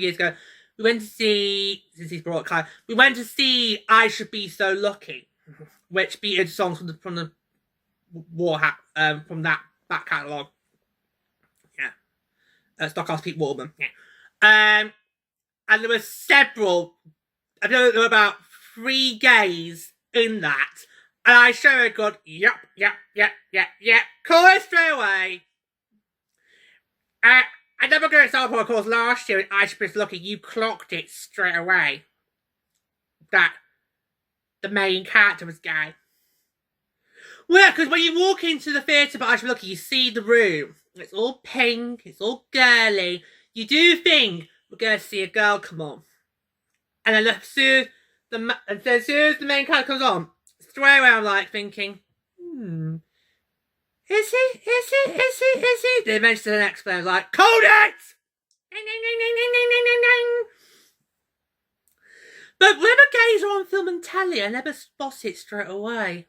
years ago. We went to see, since he's brought Clive, we went to see I Should Be So Lucky, which featured songs from the War Hat, from that back catalogue. Yeah. Stockhouse Pete Warman. Yeah. And there were several, I know there were about 3 gays in that. And I showed God, yep. Call it straight away. I never got example, of course, last year in I Should Be So Lucky, you clocked it straight away that the main character was gay. Well, because when you walk into the theatre but I Should Be Lucky, you see the room. It's all pink, it's all girly. You do think we're going to see a girl come on. And then as soon as the main character comes on, straight away I'm like thinking, is he? Then eventually the next player was like, code it! But whenever gays are on film and telly, I never spot it straight away.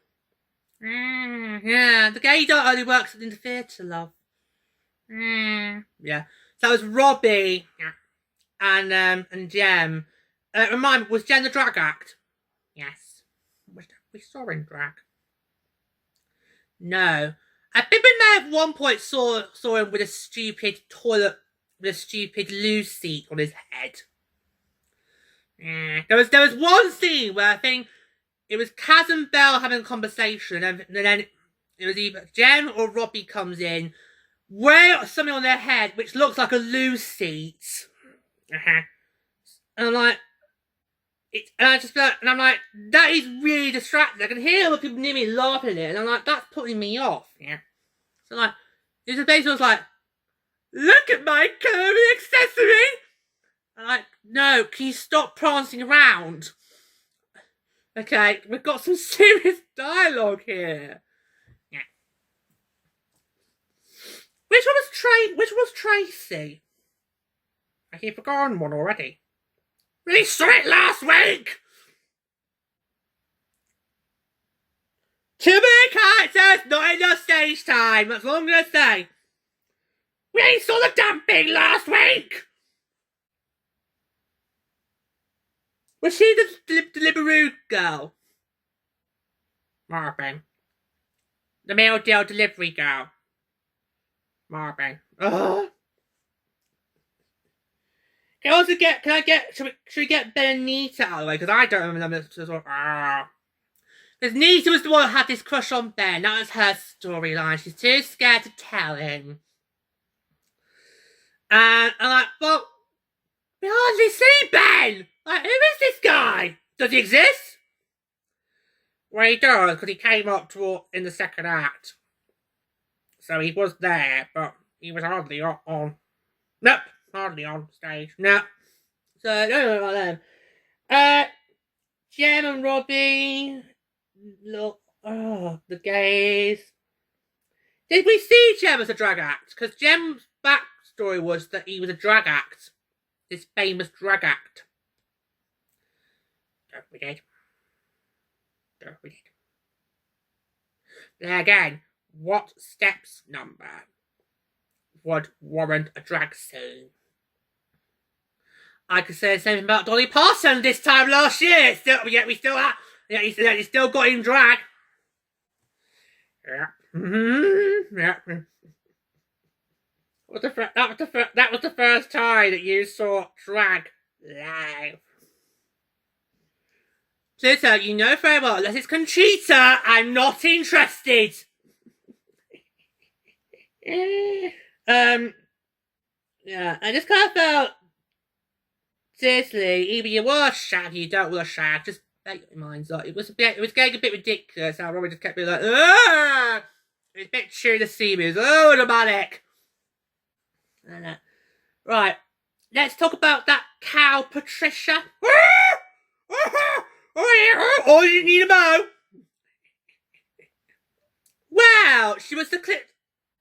Yeah, the gaydar only works in the theatre, love. Yeah. So that was Robbie and Jem. Remind me, was Jem the drag act? Yes. We saw her in drag. No. I think we may have at one point saw him with a stupid toilet, with a stupid loo seat on his head. Yeah. There was one scene where I think it was Kaz and Belle having a conversation, and then it was either Jem or Robbie comes in, wearing something on their head which looks like a loo seat. And I'm like, I'm like, that is really distracting. I can hear other people near me laughing at it, and I'm like, that's putting me off. Yeah. So like, it just basically was like, look at my curvy accessory. I'm like, no, can you stop prancing around? Okay, we've got some serious dialogue here. Yeah. Which was Tracy? I keep forgotten one already. We saw it last week! Too many characters, not enough stage time, that's what I'm gonna say. We saw the damn thing last week! Was she the Deliveroo girl? Marvin. The meal deal delivery girl. Marvin. Ugh. Should we get Ben and Nita out of the way? Because I don't remember this. Because Nita was the one who had this crush on Ben. That was her storyline. She's too scared to tell him. And I'm like, well, we hardly see Ben. Like, who is this guy? Does he exist? Well, he does, because he came up in the second act. So he was there, but he was hardly on. Nope. Hardly on stage. No. So, I don't know about them. Jem and Robbie. Look. Oh, the gays. Did we see Jem as a drag act? Because Jem's backstory was that he was a drag act. This famous drag act. Oh, we did. Oh, we did. Then again, what steps number would warrant a drag scene? I could say the same about Dolly Parton this time last year. We still got in drag. Yeah. Yeah. That was the first time that you saw drag live. Sister, you know very well, unless it's Conchita, I'm not interested. Yeah, I just kind of felt, seriously, either you were a shag or you don't want a shag, just make your minds up. It was getting a bit ridiculous how Robbie just kept being like, ah! It was a bit cheery to see me. It was, oh, dramatic. Right, let's talk about that cow, Patricia. Oh, you need a mow. Wow, she was the clip.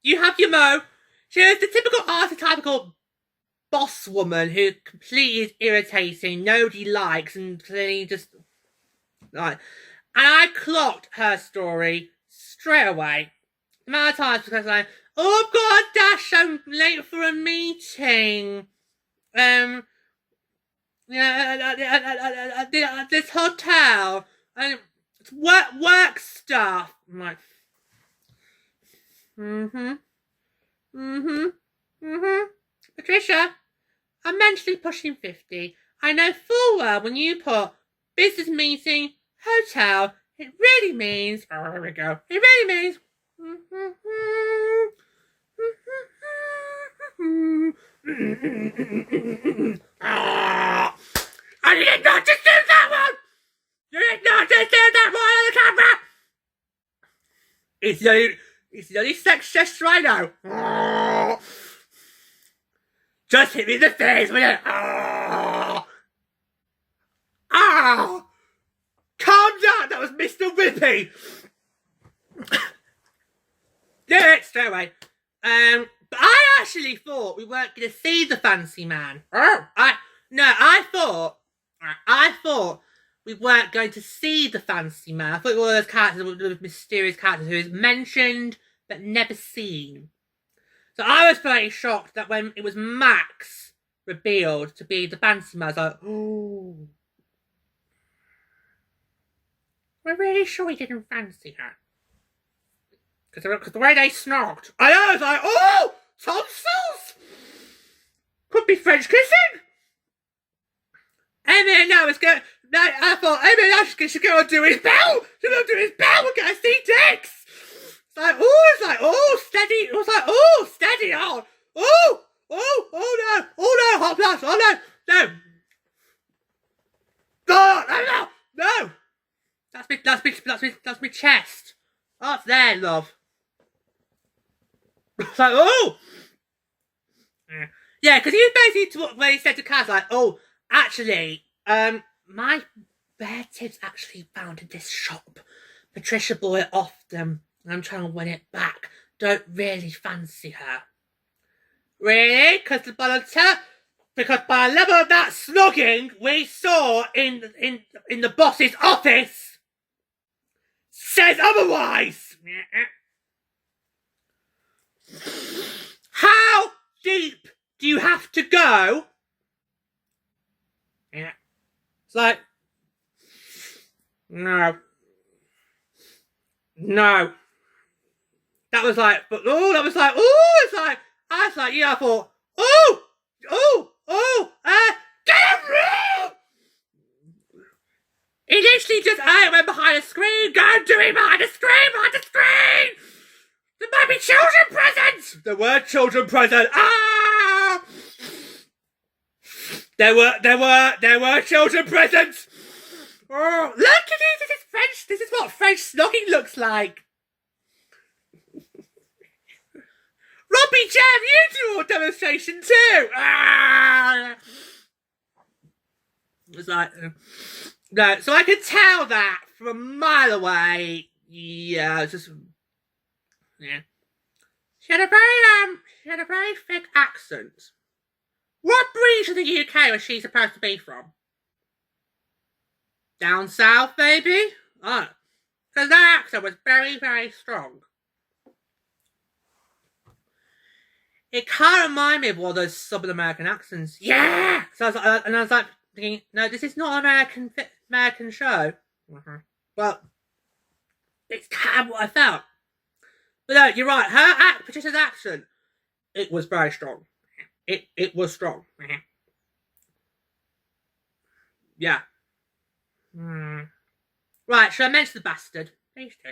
You have your mow. She was the typical archetypical boss woman who completely is irritating, nobody likes, and clearly just like. And I clocked her story straight away. The amount of times because like, oh, I've got a dash, I'm late for a meeting. This hotel, and it's work stuff. I'm like, Patricia, I'm mentally pushing 50. I know full well when you put business meeting, hotel, it really means, oh, here we go. It really means, I did not just do that one! You did not just do that one on the camera! It's the only sex gesture I know. Just hit me in the face with it. Calm down, that was Mr. Whippy. Do it straight away. But I actually thought we weren't going to see the fancy man. I thought we weren't going to see the fancy man. I thought it was one of those characters, those mysterious characters who is mentioned but never seen. So I was very shocked that when it was Max revealed to be the fancy man, I was like, oh. We're really sure he didn't fancy her. Because the way they snogged. I was like, oh! Tonsils! Could be French kissing! And then I thought, she should go and do his bell! She'll go do his bell, we're going to see dicks! It's like, steady. It was like, steady on. Oh no, hot flash, oh no. No. That's me chest. Oh, it's there, love. It's like, oh! Yeah, because he was basically when he said to Kaz, like, oh, actually, my bear tips actually found in this shop. Patricia bought it off them. I'm trying to win it back. Don't really fancy her. Really? Because by the level of that snogging we saw in the boss's office says otherwise. How deep do you have to go? Yeah. It's like, no. That was like, I thought, get him real! He literally just, went behind the screen, go and do it behind the screen! There might be children present! There were children present, There were children present! Oh, look at this, this is what French snogging looks like. Robbie Jam, you do a demonstration too! It's like, no, so I could tell that from a mile away. Yeah, it's just, yeah. She had a very thick accent. What breed of the UK was she supposed to be from? Down south, maybe? Oh, because that accent was very, very strong. It can't remind me of one of those Southern American accents. Yeah! So I was like thinking, no, this is not an American show. Well, it's kind of what I felt. But no, you're right. Patricia's accent, it was very strong. It was strong. Yeah. Right, should I mention the bastard? Please do.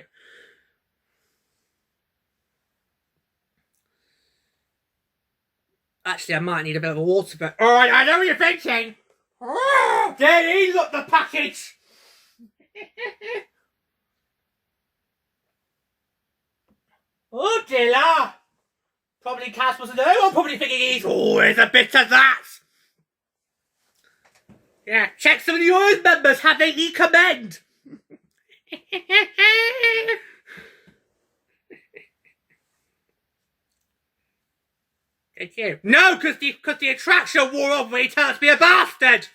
Actually, I might need a bit of a water, but... Alright, I know what you're thinking! Oh, there he look the package! Oh, dear! Probably Cass wasn't there. I'm probably thinking he's always a bit of that! Yeah, check some of the audience members. Have they recommend? Thank you. No, because the attraction wore off when he turned out to be a bastard.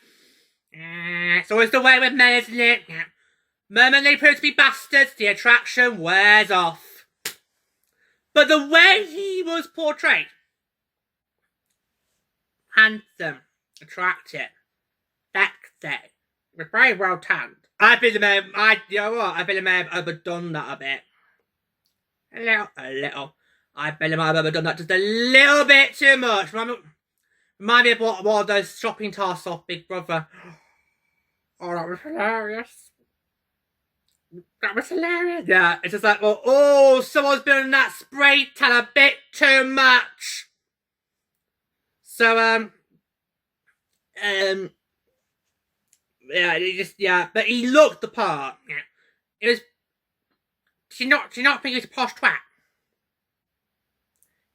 It's always the way with men, isn't it? The moment they prove to be bastards, the attraction wears off. But the way he was portrayed, handsome, attractive, sexy, was very well tanned. I've been the man. You know what? I've been the man overdone that a bit. A little. I bet him I've overdone that just a little bit too much. Remind me of one of those shopping tasks off Big Brother. Oh, that was hilarious. That was hilarious. Yeah, it's just like, well, oh, someone's been on that spray tan a bit too much. So, yeah, but he looked the part. Yeah. It was. Do you not think he was a posh twat?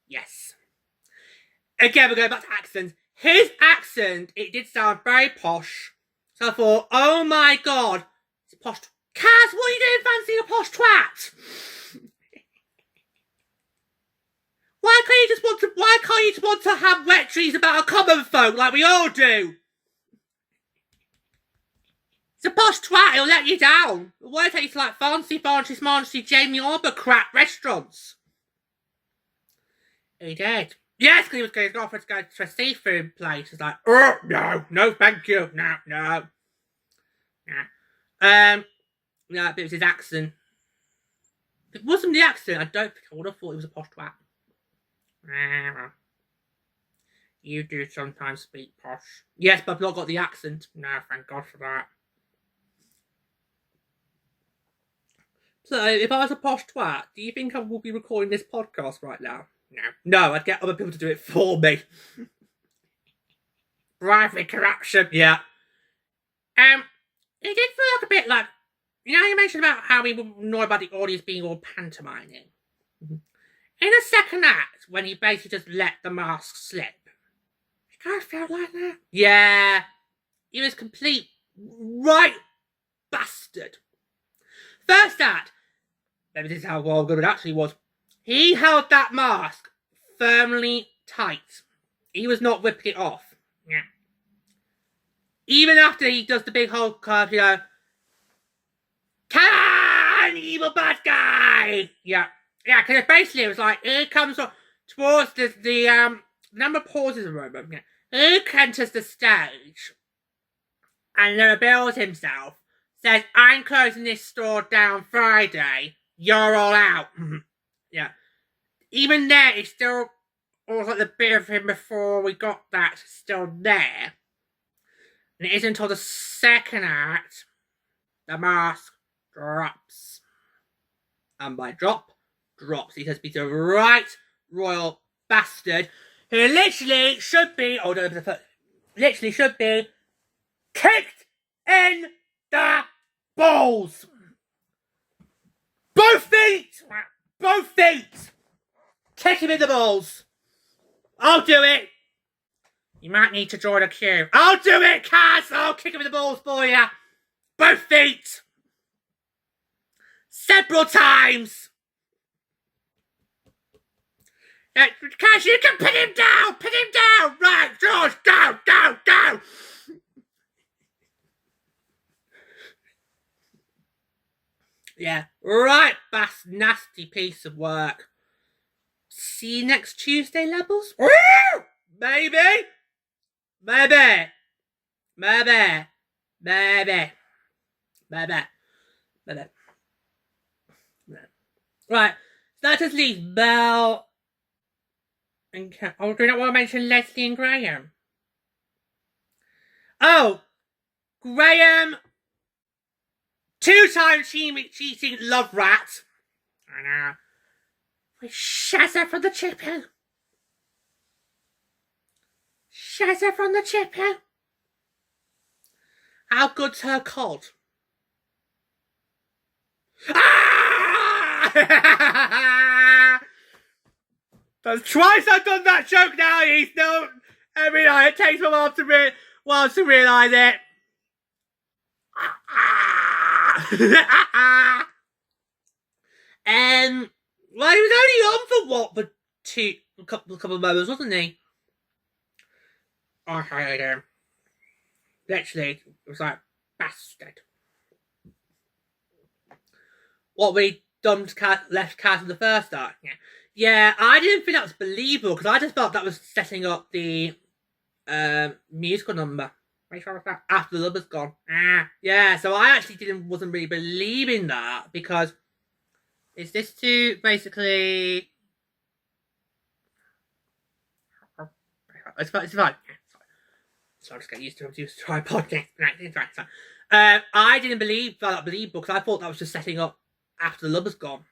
Yes. Again, we're going back to accents. His accent, it did sound very posh. So I thought, oh my god, it's a posh. Cass, what are you doing fancying a posh twat? Why can't you just want to have wet dreams about a common folk like we all do? It's a posh twat, he'll let you down. Why take you to like fancy Jamie Oliver crap restaurants? He did. Yes, because he was going to offer to go to a seafood place. It's like, oh, no, thank you. No. Yeah, but it was his accent. If it wasn't the accent, I don't think I would have thought he was a posh twat. You do sometimes speak posh. Yes, but I've not got the accent. No, thank God for that. So, if I was a posh twat, do you think I would be recording this podcast right now? No, I'd get other people to do it for me. Bribery, corruption, yeah. It did feel like a bit like, you mentioned about how we were annoyed about the audience being all pantomiming. In the second act, when he basically just let the mask slip, it kind of felt like that. Yeah, he was complete right bastard. First act, maybe this is how well good it actually was. He held that mask firmly tight. He was not whipping it off. Yeah. Even after he does the big whole curve, Can evil bad guy! Yeah, because basically it was like, here comes towards the number pauses a moment. Yeah. He enters the stage and then reveals himself, says, I'm closing this store down Friday, you're all out. Yeah. Even there, it's still almost like the bit of him before we got that still there. And it isn't until the second act, the mask drops. And by drops. He says he's a right royal bastard who literally should be kicked in the balls. Both feet! Kick him in the balls. I'll do it. You might need to join a queue. I'll do it, Kaz. I'll kick him in the balls for you. Both feet. Several times. Cash, you can pin him down! Pin him down! Right, George, go, go, go! Yeah, right, that's nasty piece of work. See you next Tuesday, levels? Maybe. Maybe. Maybe. Maybe. Maybe. Maybe. Right, so that just leaves Belle and oh, do you not want to mention Leslie and Graham? Oh, Graham, two-time cheating love rat. I know. With Shazza from the chip hill. Shazza from the chip hill. How good's her cod? Ah! That's twice I've done that joke now. He's no every night. It takes me a while to realise it. Well, he was only on for what, a couple of moments, wasn't he? I hated him. Literally, it was like bastard. What we left Kaz in the first start. Yeah, I didn't think that was believable because I just felt that was setting up the musical number. After the lover's gone. Yeah, so I actually wasn't really believing that because is this to basically it's fine. So I'll just get used to tripod. Right. I didn't believe that believable because I thought that was just setting up after the lover's gone.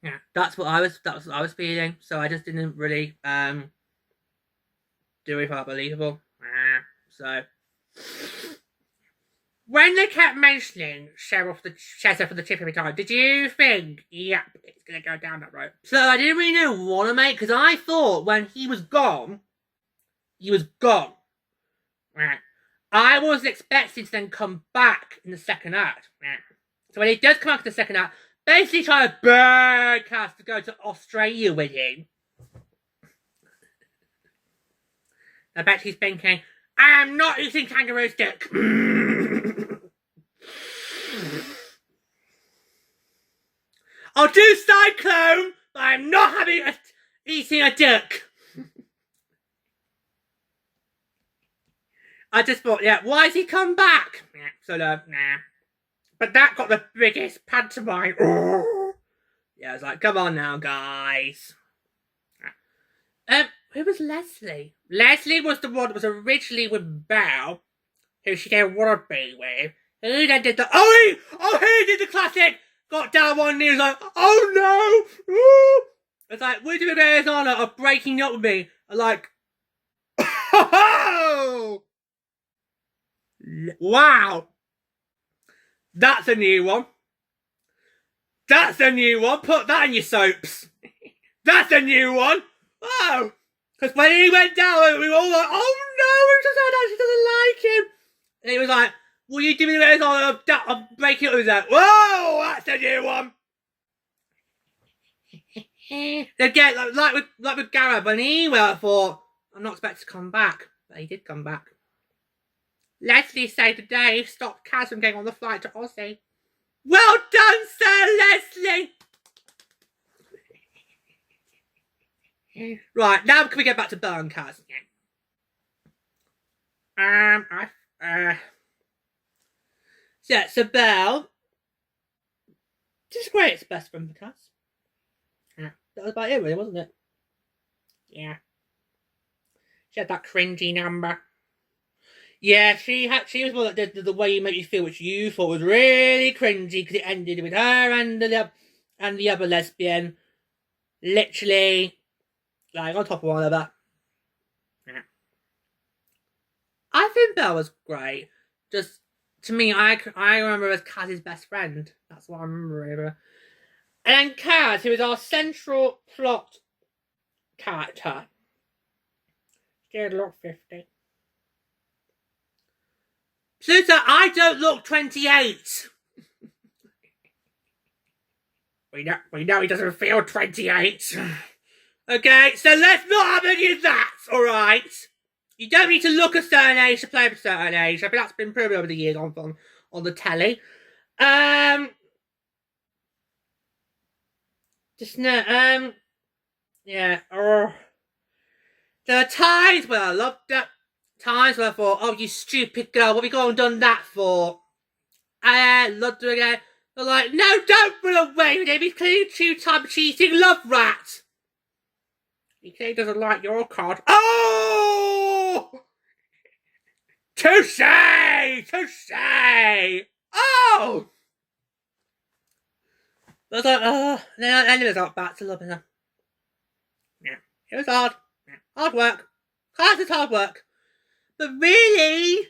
Yeah, that's what I was feeling. So I just didn't really do it for believable. So when they kept mentioning Shazza for the chip every time, did you think, yep, it's gonna go down that road? So I didn't really know what to make because I thought when he was gone, he was gone. Right. I wasn't expecting to then come back in the second act. Right. So when he does come back in the second act, basically trying to burn Cass to go to Australia with him. I bet he's thinking, I am not eating kangaroo stick. I'll do cyclone, but I'm not eating a duck. I just thought, yeah, why has he come back? Yeah, so nah. But that got the biggest pantomime. Yeah, I was like, come on now, guys. Who was Leslie? Leslie was the one that was originally with Belle, who she didn't want to be with. Who then did the he did the classic. Got down one knee, was like, oh no! Ooh. It's like, would you be his honour of breaking up with me? I'm like, oh! Wow! That's a new one. That's a new one. Put that in your soaps. That's a new one. Oh! Because when he went down, we were all like, oh no, we just found out she doesn't like him. And he was like, will you do me the honour of breaking up with that? Whoa, that's a new one. Again, like with Gareth, when he went, I thought, I'm not expected to come back. But he did come back. Leslie saved the day, stopped Kaz from getting on the flight to Aussie. Well done, Sir Leslie! Right, now can we get back to Belle and Kaz? Yeah, so Belle just great, it's best friend for Kaz. Yeah, that was about it, really, wasn't it? Yeah. She had that cringy number. Yeah, she was one that did the way you make you feel, which you thought was really cringy because it ended with her and the other lesbian literally like on top of one another. Yeah. I think Belle was great. Just to me, I remember her as Kaz's best friend. That's what I remember. And then Kaz, who is our central plot character, she did look 50. Pluto, I don't look 28. We know he doesn't feel 28. Okay, so let's not have any of that, alright? You don't need to look a certain age to play a certain age. I think that's been proven over the years on the telly. Just no, yeah, there are times where I loved it, times where I thought, oh, you stupid girl, what have you gone and done that for? I loved it again. They're like, no, don't run away with him, he's clearly two-time cheating love rat. He clearly doesn't like your card. Oh! Touche! Touche! Oh! I was like, then I got back to loving her. Yeah, it was hard. Yeah, hard work. Class is hard work. But really,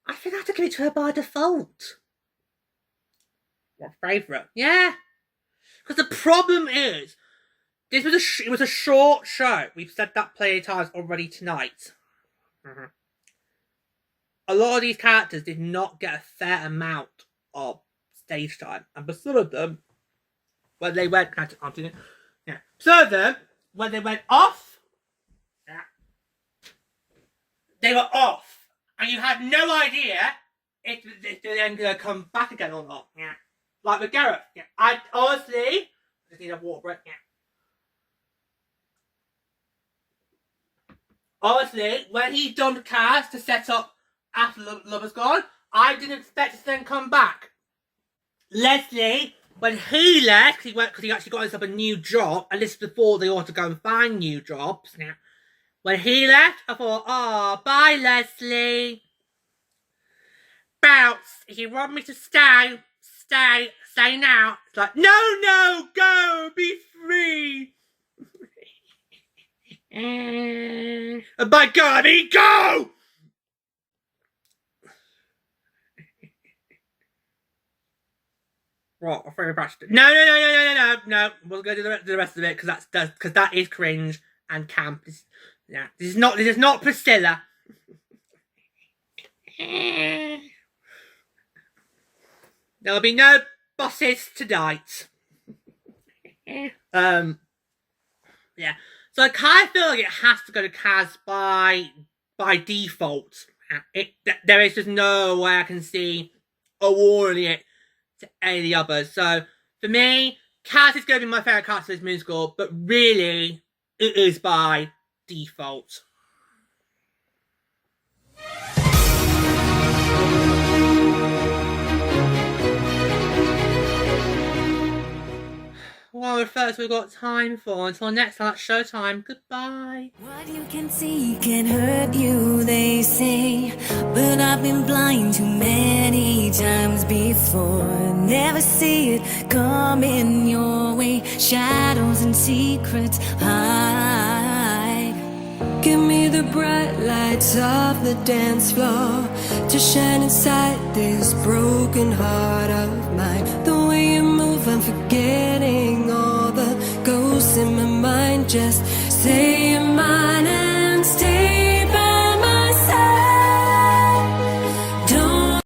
I think I have to give it to her by default. What favourite? Yeah. Because the problem is, it was a short show. We've said that plenty of times already tonight. Mm-hmm. A lot of these characters did not get a fair amount of stage time. And for some of them, when they went... Yeah. Some of them, when they went off... Yeah, they were off. And you had no idea if they're then going to come back again or not. Yeah. Like with Gareth. Yeah. I honestly... just need a water break. Yeah. Honestly, when he dumped Kaz to set up after Lover's Gone, I didn't expect to then come back. Leslie, when he left, because he actually got himself a new job, and this is before they ought to go and find new jobs. Now, when he left, I thought, oh, bye, Leslie. Bounce. If you want me to stay now. It's like, no, go, be free. And by God, I mean, go! What? I'm afraid of No. We'll go to the rest of it because that is cringe and camp. This is not Priscilla. There'll be no bosses tonight. Yeah. So I kind of feel like it has to go to Kaz by default. There is just no way I can see awarding it to any of the others. So for me, Kaz is going to be my favourite character of this musical, but really, it is by default. Well, first we've got time for. Until next time, that's Showtime. Goodbye. What you can see can hurt you, they say. But I've been blind too many times before. Never see it coming your way. Shadows and secrets hide. Give me the bright lights of the dance floor to shine inside this broken heart of mine. The way you move, I'm forgetting all the ghosts in my mind. Just say